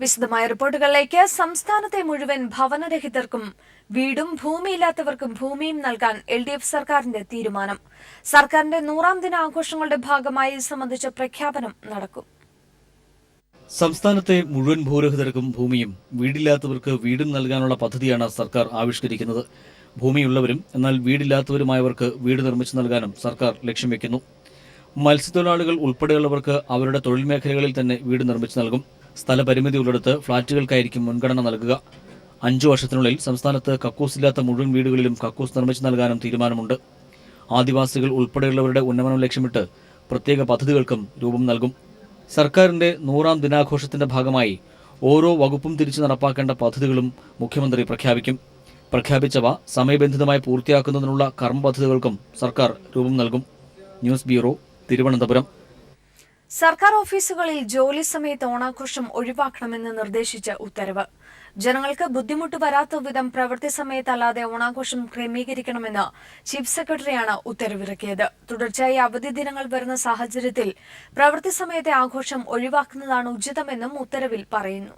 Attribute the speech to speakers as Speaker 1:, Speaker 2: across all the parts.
Speaker 1: വിശദമായ റിപ്പോർട്ടുകളിലേക്ക്. സംസ്ഥാനത്തെ മുഴുവൻ ഭവനരഹിതർക്കും വീടും ഭൂമിയില്ലാത്തവർക്കും ഭൂമിയും നൽകാൻ LDF സർക്കാരിന്റെ തീരുമാനം. സർക്കാരിന്റെ 100ാം ദിനാഘോഷങ്ങളുടെ ഭാഗമായി ഇത് സംബന്ധിച്ച പ്രഖ്യാപനം നടക്കും.
Speaker 2: സംസ്ഥാനത്തെ മുഴുവൻ ഭൂരഹിതർക്കും ഭൂമിയും വീടില്ലാത്തവർക്ക് വീടും നൽകാനുള്ള പദ്ധതിയാണ് സർക്കാർ ആവിഷ്കരിക്കുന്നത്. ഭൂമിയുള്ളവരും എന്നാൽ വീടില്ലാത്തവരുമായവർക്ക് വീട് നിർമ്മിച്ചു നൽകാനും സർക്കാർ ലക്ഷ്യം വെക്കുന്നു. മത്സ്യത്തൊഴിലാളികൾ ഉൾപ്പെടെയുള്ളവർക്ക് അവരുടെ തൊഴിൽ മേഖലകളിൽ തന്നെ വീട് നിർമ്മിച്ചു നൽകും. സ്ഥലപരിമിതി ഉള്ളിടത്ത് ഫ്ളാറ്റുകൾക്കായിരിക്കും മുൻഗണന നൽകുക. 5 വർഷത്തിനുള്ളിൽ സംസ്ഥാനത്ത് കക്കൂസില്ലാത്ത മുഴുവൻ വീടുകളിലും കക്കൂസ് നിർമ്മിച്ചു നൽകാനും തീരുമാനമുണ്ട്. ആദിവാസികൾ ഉൾപ്പെടെയുള്ളവരുടെ ഉന്നമനം ലക്ഷ്യമിട്ട് പ്രത്യേക പദ്ധതികൾക്കും രൂപം നൽകും. സർക്കാരിന്റെ 100ാം ദിനാഘോഷത്തിന്റെ ഭാഗമായി ഓരോ വകുപ്പും തിരിച്ചു നടപ്പാക്കേണ്ട പദ്ധതികളും മുഖ്യമന്ത്രി പ്രഖ്യാപിക്കും. പ്രഖ്യാപിച്ചവ സമയബന്ധിതമായി പൂർത്തിയാക്കുന്നതിനുള്ള കർമ്മ പദ്ധതികൾക്കും സർക്കാർ രൂപം നൽകും. News bureau, Thiruvananthapuram.
Speaker 1: സർക്കാർ ഓഫീസുകളിൽ ജോലി സമയത്ത് ഓണാഘോഷം ഒഴിവാക്കണമെന്ന് നിർദ്ദേശിച്ച ഉത്തരവ്. ജനങ്ങൾക്ക് ബുദ്ധിമുട്ട് വരാത്ത വിധം പ്രവൃത്തി സമയത്തല്ലാതെ ഓണാഘോഷം ക്രമീകരിക്കണമെന്ന് ചീഫ് സെക്രട്ടറിയാണ് ഉത്തരവിറക്കിയത്. തുടർച്ചയായി അവധി ദിനങ്ങൾ വരുന്ന സാഹചര്യത്തിൽ പ്രവൃത്തി സമയത്തെ ആഘോഷം ഒഴിവാക്കുന്നതാണ് ഉചിതമെന്നും ഉത്തരവിൽ പറയുന്നു.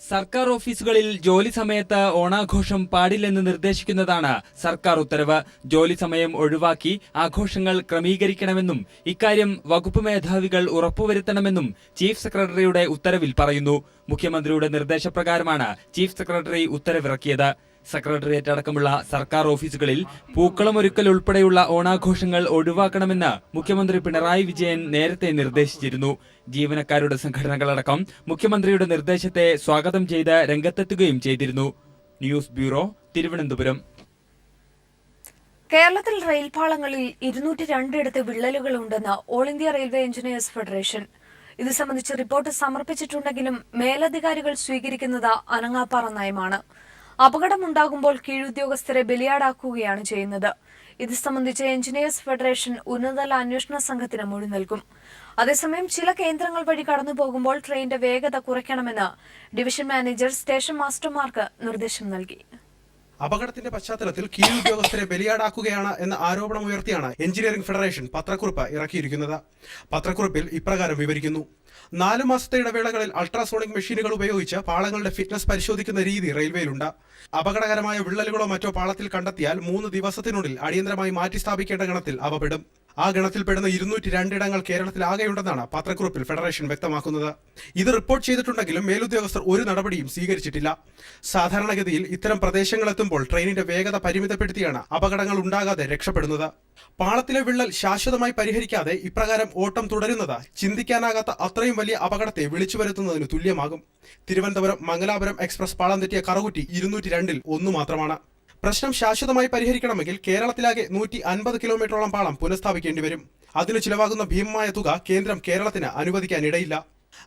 Speaker 3: സർക്കാർ ഓഫീസുകളിൽ ജോലി സമയത്ത് ഓണാഘോഷം പാടില്ലെന്ന് നിർദ്ദേശിക്കുന്നതാണ് സർക്കാർ ഉത്തരവ്. ജോലി സമയം ഒഴിവാക്കി ആഘോഷങ്ങൾ ക്രമീകരിക്കണമെന്നും ഇക്കാര്യം വകുപ്പ് മേധാവികൾ ഉറപ്പുവരുത്തണമെന്നും ചീഫ് സെക്രട്ടറിയുടെ ഉത്തരവിൽ പറയുന്നു. മുഖ്യമന്ത്രിയുടെ നിർദ്ദേശപ്രകാരമാണ് ചീഫ് സെക്രട്ടറി ഉത്തരവിറക്കിയത്. സെക്രട്ടേറിയറ്റ് അടക്കമുള്ള സർക്കാർ ഓഫീസുകളിൽ പൂക്കളമൊരുക്കൽ ഉൾപ്പെടെയുള്ള ഓണാഘോഷങ്ങൾ ഒഴിവാക്കണമെന്ന് മുഖ്യമന്ത്രി പിണറായി വിജയൻ നേരത്തെ നിർദ്ദേശിച്ചിരുന്നു. ജീവനക്കാരുടെ സംഘടനകളടക്കം മുഖ്യമന്ത്രിയുടെ നിർദ്ദേശത്തെ സ്വാഗതം ചെയ്ത് രംഗത്തെത്തുകയും ചെയ്തിരുന്നു. News bureau, Thiruvananthapuram.
Speaker 1: കേരളത്തിൽ റെയിൽപാളങ്ങളിൽ 202 വിള്ളലുകളുണ്ടെന്ന് all India railway engineers federation. ഇത് സംബന്ധിച്ച് റിപ്പോർട്ട് സമർപ്പിച്ചിട്ടുണ്ടെങ്കിലും മേലധികാരികൾ സ്വീകരിക്കുന്നത് അനങ്ങാപ്പാറ നയമാണ്. അപകടമുണ്ടാകുമ്പോൾ കീഴുദ്യോഗസ്ഥരെ ബലിയാടാക്കുകയാണ് ചെയ്യുന്നത്. ഇത് സംബന്ധിച്ച് എഞ്ചിനീയേഴ്സ് ഫെഡറേഷൻ ഉന്നതതല അന്വേഷണ സംഘത്തിന് മൊഴി നൽകും. അതേസമയം ചില കേന്ദ്രങ്ങൾ വഴി കടന്നുപോകുമ്പോൾ ട്രെയിനിന്റെ വേഗത കുറയ്ക്കണമെന്ന് ഡിവിഷൻ മാനേജർ സ്റ്റേഷൻ മാസ്റ്റർമാർക്ക് നിർദ്ദേശം നൽകി.
Speaker 4: അപകടത്തിന്റെ പശ്ചാത്തലത്തിൽ കീഴുദ്യോഗസ്ഥരെ ബലിയാടാക്കുകയാണ് എന്ന ആരോപണം ഉയർത്തിയാണ് എഞ്ചിനീയറിംഗ് ഫെഡറേഷൻ പത്രക്കുറിപ്പ് ഇറക്കിയിരിക്കുന്നത്. പത്രക്കുറിപ്പിൽ ഇപ്രകാരം വിവരിക്കുന്നു. 4 മാസത്തെ ഇടവേളകളിൽ അൾട്രാസോണിക് മെഷീനുകൾ ഉപയോഗിച്ച് പാളങ്ങളുടെ ഫിറ്റ്നസ് പരിശോധിക്കുന്ന രീതി റെയിൽവേയിലുണ്ട്. അപകടകരമായ വിള്ളലുകളോ മറ്റോ പാളത്തിൽ കണ്ടെത്തിയാൽ 3 ദിവസത്തിനുള്ളിൽ അടിയന്തരമായി മാറ്റി സ്ഥാപിക്കേണ്ട ഗണത്തിൽ അവ പെടും. ആ ഗണത്തിൽപ്പെടുന്ന 202 ഇടങ്ങൾ കേരളത്തിലാകെയുണ്ടെന്നാണ് പത്രക്കുറിപ്പിൽ ഫെഡറേഷൻ വ്യക്തമാക്കുന്നത്. ഇത് റിപ്പോർട്ട് ചെയ്തിട്ടുണ്ടെങ്കിലും മേലുദ്യോഗസ്ഥർ ഒരു നടപടിയും സ്വീകരിച്ചിട്ടില്ല. സാധാരണഗതിയിൽ ഇത്തരം പ്രദേശങ്ങളെത്തുമ്പോൾ ട്രെയിനിന്റെ വേഗത പരിമിതപ്പെടുത്തിയാണ് അപകടങ്ങൾ ഉണ്ടാകാതെ രക്ഷപ്പെടുന്നത്. പാളത്തിലെ വിള്ളൽ ശാശ്വതമായി പരിഹരിക്കാതെ ഇപ്രകാരം ഓട്ടം തുടരുന്നത് ചിന്തിക്കാനാകാത്ത അത്രയും വലിയ അപകടത്തെ വിളിച്ചു വരുത്തുന്നതിന് തുല്യമാകും. തിരുവനന്തപുരം മംഗലാപുരം എക്സ്പ്രസ് പാളം തെറ്റിയ കറുകുറ്റി 202-ൽ 1 മാത്രമാണ്. പ്രശ്നം ശാശ്വതമായി പരിഹരിക്കണമെങ്കിൽ കേരളത്തിലാകെ 150 കിലോമീറ്ററോളം പാളം പുനഃസ്ഥാപിക്കേണ്ടി വരും. അതിന് ചിലവാകുന്ന ഭീമമായ തുക കേന്ദ്രം കേരളത്തിന് അനുവദിക്കാനിടയില്ല.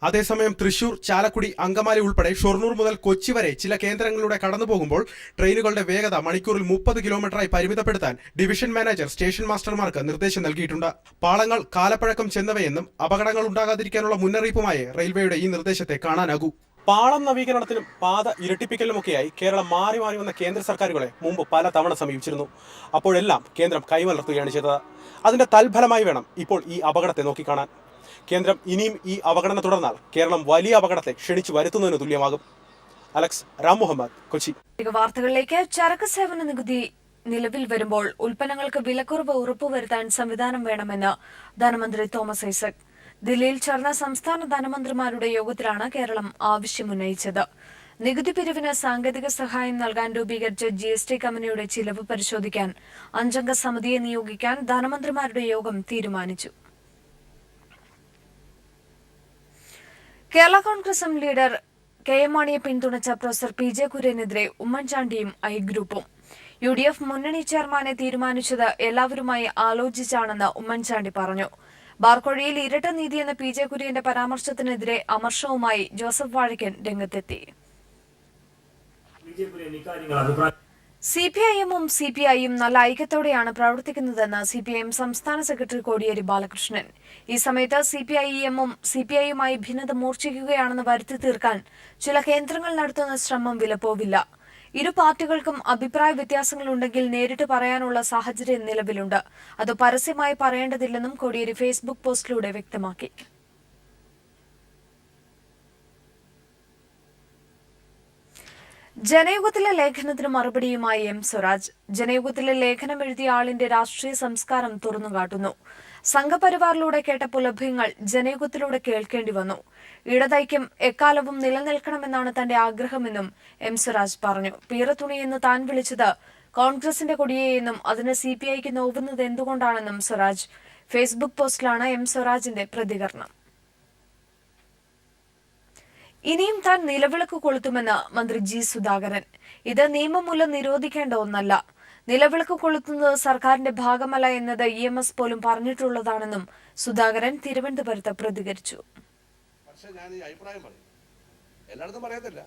Speaker 4: അതേസമയം തൃശൂർ, ചാലക്കുടി, അങ്കമാലി ഉൾപ്പെടെ ഷൊർണൂർ മുതൽ കൊച്ചി വരെ ചില കേന്ദ്രങ്ങളിലൂടെ കടന്നുപോകുമ്പോൾ ട്രെയിനുകളുടെ വേഗത മണിക്കൂറിൽ 30 കിലോമീറ്ററായി പരിമിതപ്പെടുത്താൻ ഡിവിഷൻ മാനേജർ സ്റ്റേഷൻ മാസ്റ്റർമാർക്ക് നിർദ്ദേശം നൽകിയിട്ടുണ്ട്. പാളങ്ങൾ കാലപ്പഴക്കം ചെന്നവയെന്നും അപകടങ്ങൾ ഉണ്ടാകാതിരിക്കാനുള്ള മുന്നറിയിപ്പുമായി റെയിൽവേയുടെ ഈ നിർദ്ദേശത്തെ കാണാനാകൂ. പാളം നവീകരണത്തിനും പാത ഇരട്ടിപ്പിക്കലുമൊക്കെയായി കേരളം മാറി മാറി വന്ന കേന്ദ്ര സർക്കാരുകളെ മുമ്പ് പല തവണ സമീപിച്ചിരുന്നു. അപ്പോഴെല്ലാം കേന്ദ്രം കൈമലർത്തുകയാണ് ചെയ്തത്. അതിന്റെ തൽഫലമായി വേണം ഇപ്പോൾ ഈ അപകടത്തെ നോക്കിക്കാണാൻ. കേന്ദ്രം ഇനിയും ഈ അവഗണന തുടർന്നാൽ കേരളം വലിയ അപകടത്തെ ക്ഷണിച്ചു വരുത്തുന്നതിന് തുല്യമാകും. അലക്സ് രാം മുഹമ്മദ്, കൊച്ചി.
Speaker 1: വാർത്തകളിലേക്ക്. ചരക്ക് സേവന നികുതി നിലവിൽ വരുമ്പോൾ ഉൽപ്പന്നങ്ങൾക്ക് വിലക്കുറവ് ഉറപ്പുവരുത്താൻ സംവിധാനം വേണമെന്ന് ധനമന്ത്രി തോമസ് ഐസക്. ദില്ലിയിൽ ചേർന്ന സംസ്ഥാന ധനമന്ത്രിമാരുടെ യോഗത്തിലാണ് കേരളം ആവശ്യമുന്നയിച്ചത്. നികുതി പിരിവിന് സാങ്കേതിക സഹായം നൽകാൻ രൂപീകരിച്ച GST കമ്പനിയുടെ ചിലവ് പരിശോധിക്കാൻ 5-അംഗ സമിതിയെ നിയോഗിക്കാൻ ധനമന്ത്രിമാരുടെ യോഗം തീരുമാനിച്ചു. Kerala Congress M leader KM മാണിയെ പിന്തുണച്ച പ്രൊഫസർ PJ കുര്യനെതിരെ ഉമ്മൻചാണ്ടിയും ഐ ഗ്രൂപ്പും. UDF മുന്നണി ചെയർമാനെ തീരുമാനിച്ചത് എല്ലാവരുമായി ആലോചിച്ചാണെന്ന് ഉമ്മൻചാണ്ടി പറഞ്ഞു. ബാർക്കോഴയിൽ ഇരട്ട നീതി എന്ന PJ കുര്യന്റെ പരാമർശത്തിനെതിരെ അമർഷവുമായി ജോസഫ് വാഴക്കൻ രംഗത്തെത്തി. CPIM-ഉം CPI-യും നല്ല ഐക്യത്തോടെയാണ് പ്രവർത്തിക്കുന്നതെന്ന് CPIM സംസ്ഥാന സെക്രട്ടറി കോടിയേരി ബാലകൃഷ്ണൻ. ഈ സമയത്ത് CPIM-ഉം CPI-യുമായി ഭിന്നത മൂർച്ഛിക്കുകയാണെന്ന് വരുത്തി തീർക്കാൻ ചില കേന്ദ്രങ്ങൾ നടത്തുന്ന ശ്രമം വിലപ്പോവില്ല. ഇരു പാർട്ടികൾക്കും അഭിപ്രായ വ്യത്യാസങ്ങളുണ്ടെങ്കിൽ നേരിട്ട് പറയാനുള്ള സാഹചര്യം നിലവിലുണ്ട്. അത് പരസ്യമായി പറയേണ്ടതില്ലെന്നും കോടിയേരി ഫേസ്ബുക്ക് പോസ്റ്റിലൂടെ വ്യക്തമാക്കി. ജനയുഗത്തിലെ ലേഖനത്തിന് മറുപടിയുമായി എം സ്വരാജ്. ജനയുഗത്തിലെ ലേഖനം എഴുതിയ ആളിന്റെ രാഷ്ട്രീയ സംസ്കാരം തുറന്നുകാട്ടുന്നു. സംഘപരിവാറിലൂടെ കേട്ട പുലഭ്യങ്ങൾ ജനയുഗത്തിലൂടെ കേൾക്കേണ്ടി വന്നു. ഇടതൈക്യം എക്കാലവും നിലനിൽക്കണമെന്നാണ് തന്റെ ആഗ്രഹമെന്നും എം സ്വരാജ് പറഞ്ഞു. പീറത്തുണിയെന്ന് താൻ വിളിച്ചത് കോൺഗ്രസിന്റെ കൊടിയെയെന്നും അതിന് CPIക്ക് നോവുന്നത് എന്തുകൊണ്ടാണെന്നും സ്വരാജ്. ഫേസ്ബുക്ക് പോസ്റ്റിലാണ് എം സ്വരാജിന്റെ പ്രതികരണം. ഇനിയും താൻ നിലവിളക്ക് കൊളുത്തുമെന്ന് മന്ത്രി G. സുധാകരൻ. ഇത് നിയമം മൂലം നിരോധിക്കേണ്ട ഒന്നല്ല. നിലവിളക്ക് കൊളുത്തുന്നത് സർക്കാരിന്റെ ഭാഗമല്ല എന്നത് EMS പോലും പറഞ്ഞിട്ടുള്ളതാണെന്നും സുധാകരൻ തിരുവനന്തപുരത്ത് പ്രതികരിച്ചു.
Speaker 5: പക്ഷേ ഞാൻ ഈ അഭിപ്രായം പറയും, എല്ലായിടത്തും പറയത്തില്ല.